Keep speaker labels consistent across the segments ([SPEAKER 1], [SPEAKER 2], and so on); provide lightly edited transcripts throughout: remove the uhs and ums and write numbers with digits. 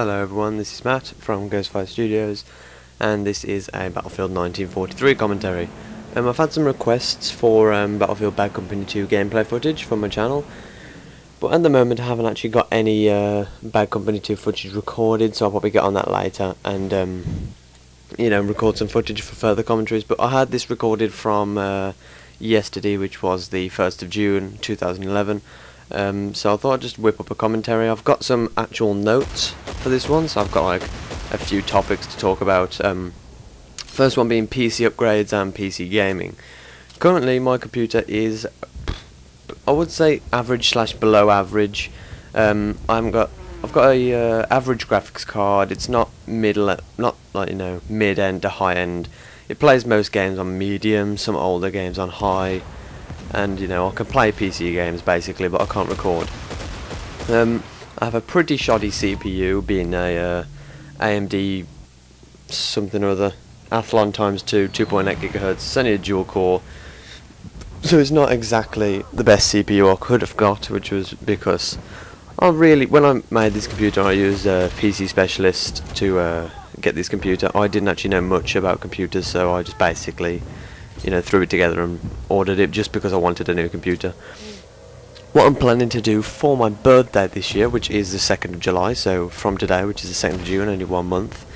[SPEAKER 1] Hello everyone, this is Matt from Ghostfire Studios, and this is a Battlefield 1943 commentary. I've had some requests for Battlefield Bad Company 2 gameplay footage from my channel, but at the moment I haven't actually got any Bad Company 2 footage recorded, so I'll probably get on that later and record some footage for further commentaries. But I had this recorded from yesterday, which was the 1st of June 2011. So I thought I'd just whip up a commentary. I've got some actual notes for this one, so I've got like a few topics to talk about. First one being PC upgrades and PC gaming. Currently my computer is, I would say, average / below average. I've got a average graphics card. It's not middle, not like mid-end to high-end. It plays most games on medium, some older games on high. And I can play PC games basically, but I can't record. I have a pretty shoddy CPU, being a AMD something or other, Athlon ×2, 2.8 GHz. It's only a dual core, so it's not exactly the best CPU I could have got, which was because when I made this computer, I used a PC specialist to get this computer. I didn't actually know much about computers, so I just basically threw it together and ordered it just because I wanted a new computer. What I'm planning to do for my birthday this year, which is the 2nd of July, so from today, which is the 2nd of June, only 1 month,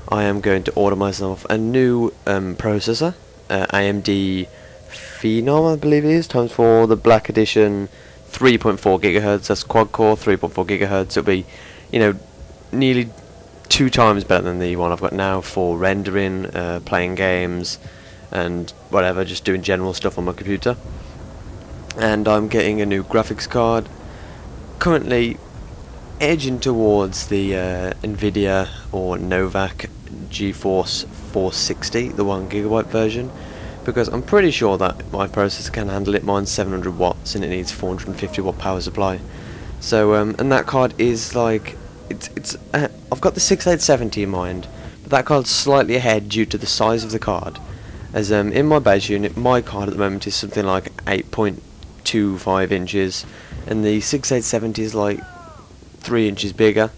[SPEAKER 1] I am going to order myself a new processor, AMD Phenom, I believe it is, ×4, the Black Edition, 3.4 GHz, that's quad core, 3.4 GHz. It'll be, nearly 2 times better than the one I've got now for rendering, playing games, and whatever, just doing general stuff on my computer. And I'm getting a new graphics card, currently edging towards the Nvidia or Novak GeForce 460, the 1GB version, because I'm pretty sure that my processor can handle it. Mine's 700 watts and it needs 450 watt power supply. So and that card is like, I've got the 6870 in mind, but that card's slightly ahead due to the size of the card. As in my base unit, my card at the moment is something like 8.25 inches, and the 6870 is like 3 inches bigger,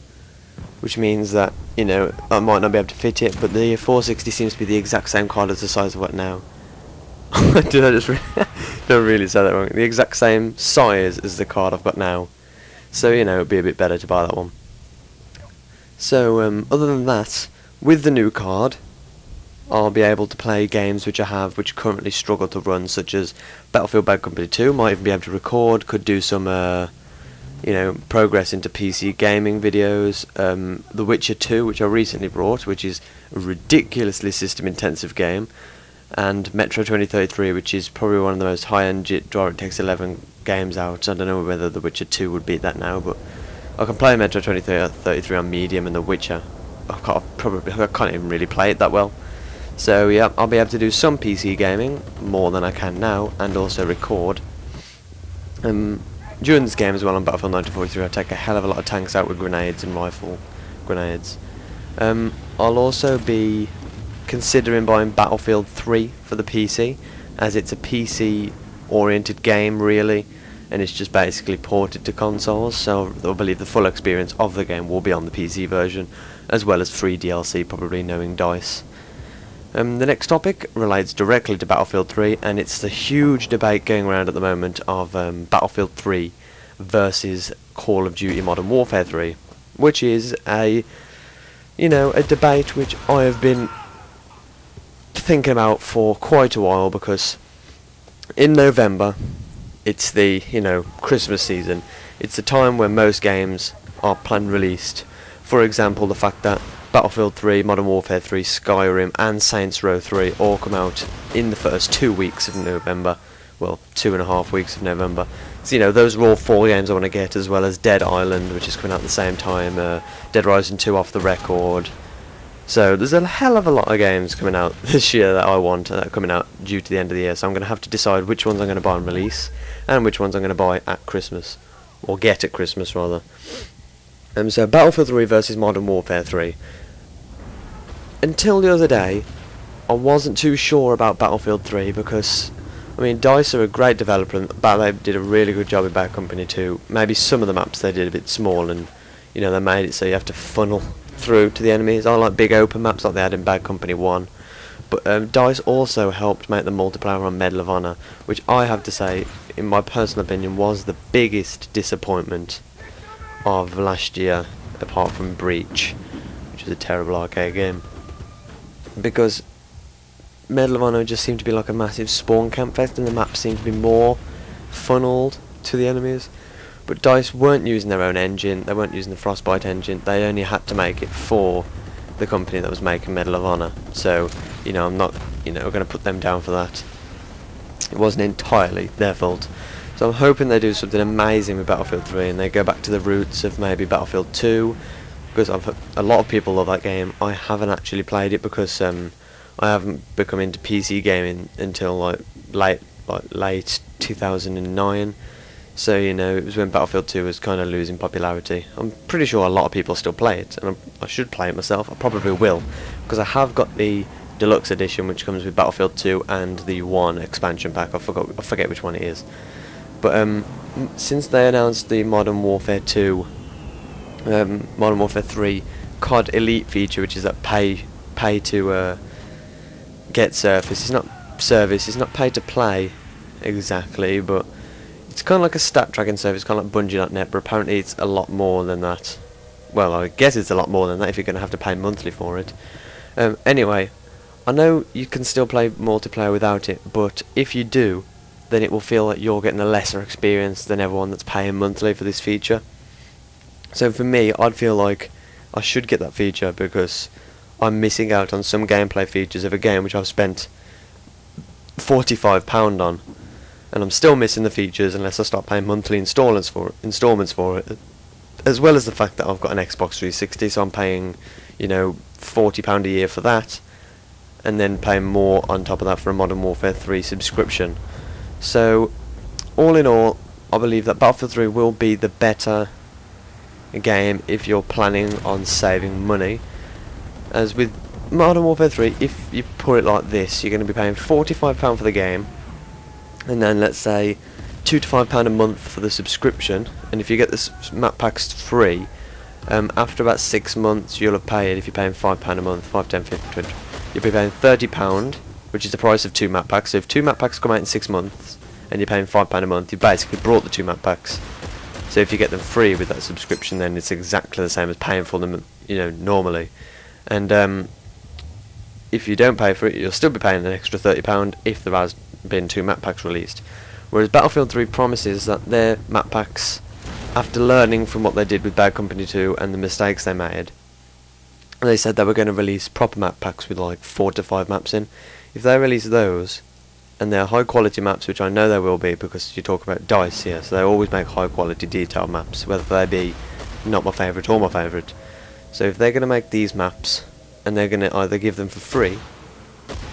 [SPEAKER 1] which means that I might not be able to fit it. But the 460 seems to be the exact same card as the size of what now. Did I just don't really say that wrong? The exact same size as the card I've got now, so it'd be a bit better to buy that one. So other than that, with the new card, I'll be able to play games which which currently struggle to run, such as Battlefield Bad Company 2. Might even be able to record, could do some progress into PC gaming videos. The Witcher 2, which I recently brought, which is a ridiculously system intensive game, and Metro 2033, which is probably one of the most high-end DirectX 11 games out. I don't know whether The Witcher 2 would beat that now, but I can play Metro 2033 on medium, and The Witcher I can't even really play it that well. So yeah, I'll be able to do some PC gaming, more than I can now, and also record. During this game as well, on Battlefield 1943, I take a hell of a lot of tanks out with grenades and rifle grenades. I'll also be considering buying Battlefield 3 for the PC, as it's a PC oriented game really, and it's just basically ported to consoles, so I believe the full experience of the game will be on the PC version, as well as free DLC, probably, knowing DICE. The next topic relates directly to Battlefield 3, and it's the huge debate going around at the moment of Battlefield 3 versus Call of Duty Modern Warfare 3, which is a debate which I have been thinking about for quite a while, because in November it's the Christmas season. It's the time when most games are planned released. For example, the fact that Battlefield 3, Modern Warfare 3, Skyrim and Saints Row 3 all come out in the first 2 weeks of November. Well, 2.5 weeks of November. So those are all 4 games I want to get, as well as Dead Island, which is coming out at the same time, Dead Rising 2 Off the Record. So there's a hell of a lot of games coming out this year that I want, that are coming out due to the end of the year. So I'm going to have to decide which ones I'm going to buy on release, and which ones I'm going to buy at Christmas, or get at Christmas rather. So Battlefield 3 versus Modern Warfare 3. Until the other day, I wasn't too sure about Battlefield 3, because DICE are a great developer, and they did a really good job with Bad Company 2. Maybe some of the maps they did a bit small, and you know, they made it so you have to funnel through to the enemies. I like big open maps like they had in Bad Company 1. But DICE also helped make the multiplayer on Medal of Honor, which I have to say, in my personal opinion, was the biggest disappointment of last year, apart from Breach, which was a terrible arcade game. Because Medal of Honor just seemed to be like a massive spawn camp fest, and the maps seemed to be more funneled to the enemies. But DICE weren't using their own engine, they weren't using the Frostbite engine, they only had to make it for the company that was making Medal of Honor. So, you know, I'm not, you know, going to put them down for that. It wasn't entirely their fault. So I'm hoping they do something amazing with Battlefield 3 and they go back to the roots of maybe Battlefield 2, because a lot of people love that game. I haven't actually played it because I haven't become into PC gaming until like late 2009. So, you know, it was when Battlefield 2 was kind of losing popularity. I'm pretty sure a lot of people still play it, and I should play it myself. I probably will, because I have got the deluxe edition, which comes with Battlefield 2 and the 1 expansion pack. I forget which one it is. But since they announced the Modern Warfare 2, Modern Warfare 3 COD Elite feature, which is that pay to get service. It's not service. It's not pay to play exactly, but it's kind of like a stat tracking service, kind of like Bungie.net, but apparently it's a lot more than that. Well, I guess it's a lot more than that if you're going to have to pay monthly for it. Anyway, I know you can still play multiplayer without it, but if you do, then it will feel like you're getting a lesser experience than everyone that's paying monthly for this feature. So for me, I'd feel like I should get that feature because I'm missing out on some gameplay features of a game which I've spent £45 on. And I'm still missing the features unless I start paying monthly installments for it, as well as the fact that I've got an Xbox 360, so I'm paying, you know, £40 a year for that, and then paying more on top of that for a Modern Warfare 3 subscription. So, all in all, I believe that Battlefield 3 will be the better game if you're planning on saving money. As with Modern Warfare 3, if you put it like this, you're going to be paying £45 for the game, and then let's say £2 to £5 a month for the subscription, and if you get the map packs free, after about 6 months you'll have paid, if you're paying £5 a month, 5, 10, 15, 20, you'll be paying £30, which is the price of 2 map packs. So if 2 map packs come out in 6 months, and you're paying £5 a month, you basically brought the 2 map packs. So if you get them free with that subscription, then it's exactly the same as paying for them, you know, normally. And if you don't pay for it, you'll still be paying an extra £30 if there has been 2 map packs released. Whereas Battlefield 3 promises that their map packs, after learning from what they did with Bad Company 2 and the mistakes they made, they said they were going to release proper map packs with like 4 to 5 maps in. If they release those, and they're high quality maps, which I know they will be because you talk about DICE here, so they always make high quality detailed maps, whether they be not my favourite or my favourite. So if they're going to make these maps, and they're going to either give them for free,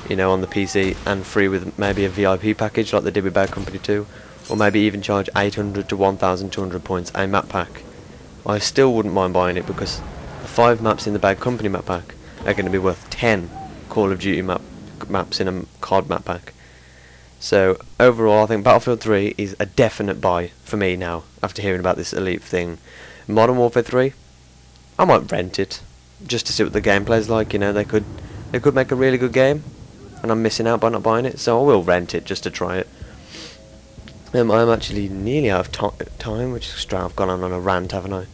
[SPEAKER 1] you know, on the PC, and free with maybe a VIP package like they did with Bad Company 2, or maybe even charge 800 to 1,200 points a map pack, I still wouldn't mind buying it, because the 5 maps in the Bad Company map pack are going to be worth 10 Call of Duty maps in a COD map pack. So overall, I think Battlefield 3 is a definite buy for me now, after hearing about this Elite thing. Modern Warfare 3, I might rent it just to see what the gameplay's like. You know, they could make a really good game, and I'm missing out by not buying it, so I will rent it just to try it. I'm actually nearly out of time, which is straight. I've gone on a rant, haven't I?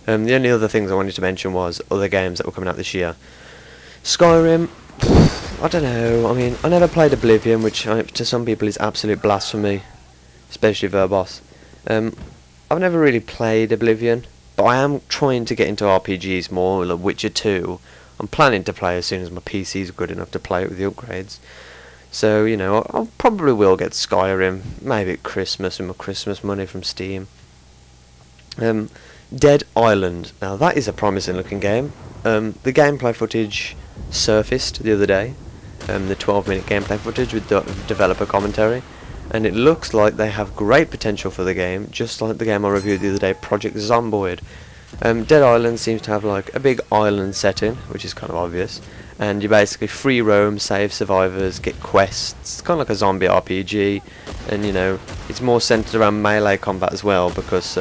[SPEAKER 1] The only other things I wanted to mention was other games that were coming out this year. Skyrim, I don't know. I mean, I never played Oblivion, which to some people is absolute blasphemy, especially Verbos. I've never really played Oblivion, but I am trying to get into RPGs more, like Witcher 2. I'm planning to play as soon as my PC is good enough to play it with the upgrades. So, you know, I probably will get Skyrim, maybe at Christmas with my Christmas money from Steam. Dead Island, now that is a promising looking game. The gameplay footage surfaced the other day, the 12-minute gameplay footage with developer commentary, and it looks like they have great potential for the game, just like the game I reviewed the other day, Project Zomboid. Dead Island seems to have like a big island setting, which is kind of obvious, and you basically free roam, save survivors, get quests. It's kind of like a zombie RPG, and you know, it's more centered around melee combat as well, because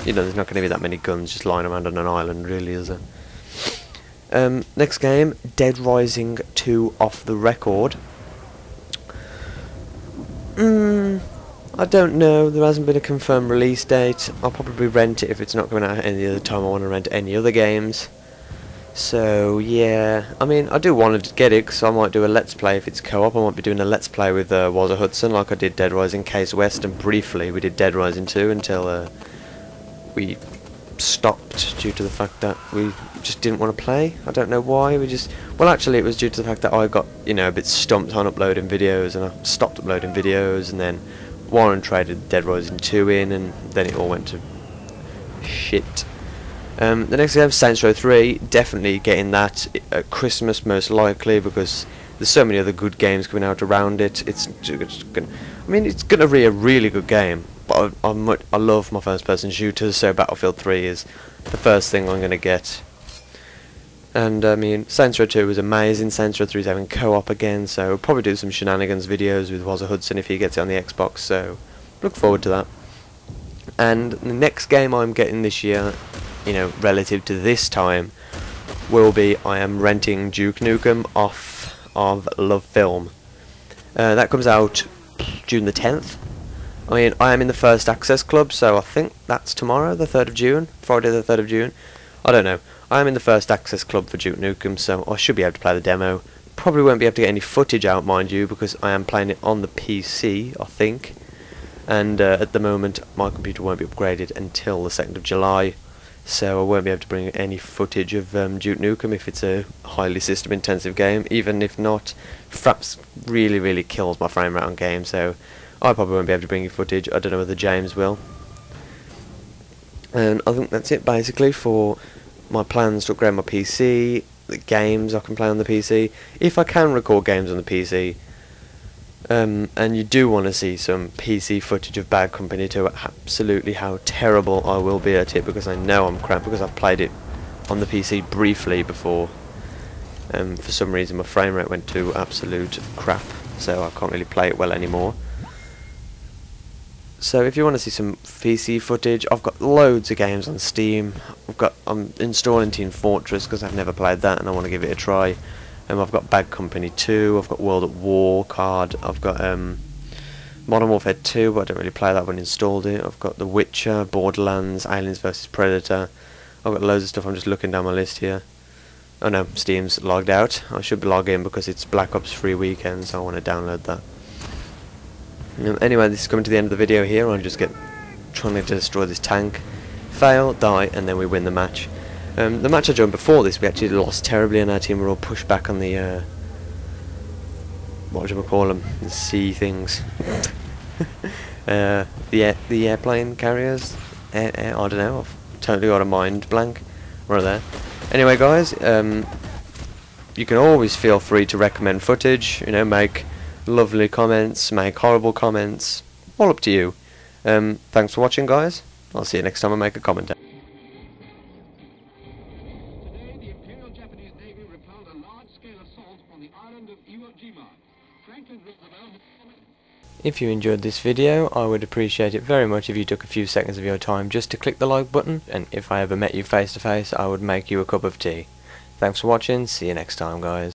[SPEAKER 1] you know, there's not going to be that many guns just lying around on an island, really, is there? Next game, Dead Rising 2 Off the Record. I don't know, there hasn't been a confirmed release date. I'll probably rent it if it's not coming out any other time I want to rent any other games. So yeah, I mean, I do want to get it because I might do a Let's Play if it's co-op. I might be doing a Let's Play with Walter Hudson like I did Dead Rising Case West, and briefly we did Dead Rising 2 until we stopped due to the fact that we just didn't want to play. I don't know why, well actually it was due to the fact that I got, you know, a bit stumped on uploading videos, and I stopped uploading videos, and then Warren traded Dead Rising 2 in, and then it all went to shit. The next game, Saints Row 3, definitely getting that at Christmas most likely, because there's so many other good games coming out around it. It's gonna, I mean, it's gonna be a really good game, but I love my first person shooters, so Battlefield 3 is the first thing I'm gonna get. And I mean, Saints Row 2 was amazing. Saints Row 3 is having co-op again, so we'll probably do some shenanigans videos with Walter Hudson if he gets it on the Xbox, so look forward to that. And the next game I'm getting this year, you know, relative to this time, will be I am renting Duke Nukem off of Love Film. That comes out June the 10th. I mean, I am in the First Access Club, so I think that's tomorrow, the 3rd of June, Friday the 3rd of June. I don't know. I am in the First Access Club for Duke Nukem, so I should be able to play the demo. Probably won't be able to get any footage out, mind you, because I am playing it on the PC, I think. And at the moment, my computer won't be upgraded until the 2nd of July. So I won't be able to bring any footage of Duke Nukem if it's a highly system intensive game, even if not. Fraps really kills my frame rate on games, so I probably won't be able to bring you footage. I don't know whether James will. And I think that's it basically for my plans to upgrade my PC, the games I can play on the PC. If I can record games on the PC, and you do want to see some PC footage of Bad Company 2, absolutely how terrible I will be at it, because I know I'm crap, because I've played it on the PC briefly before. For some reason my frame rate went to absolute crap, so I can't really play it well anymore. So if you want to see some PC footage, I've got loads of games on Steam. I'm installing Team Fortress because I've never played that and I want to give it a try. I've got Bad Company 2, I've got World at War card, I've got Modern Warfare 2, but I don't really play that when I installed it. I've got The Witcher, Borderlands, Aliens vs Predator. I've got loads of stuff. I'm just looking down my list here. Oh no, Steam's logged out. I should log in because it's Black Ops 3 weekend, so I want to download that. Anyway, this is coming to the end of the video here. I'm just trying to destroy this tank, fail, die, and then we win the match. The match I joined before this, we actually lost terribly, and our team were all pushed back on the what do you call them? The sea things. The airplane carriers. I don't know. I've totally got a mind blank right there. Anyway, guys, you can always feel free to recommend footage. You know, make lovely comments, make horrible comments. All up to you. Thanks for watching, guys. I'll see you next time I make a comment.
[SPEAKER 2] Today, the Imperial Japanese Navy repelled a large-scale assault on the island of Iwo Jima. Franklin Roosevelt.
[SPEAKER 1] If you enjoyed this video, I would appreciate it very much if you took a few seconds of your time just to click the like button, and if I ever met you face to face, I would make you a cup of tea. Thanks for watching, see you next time, guys.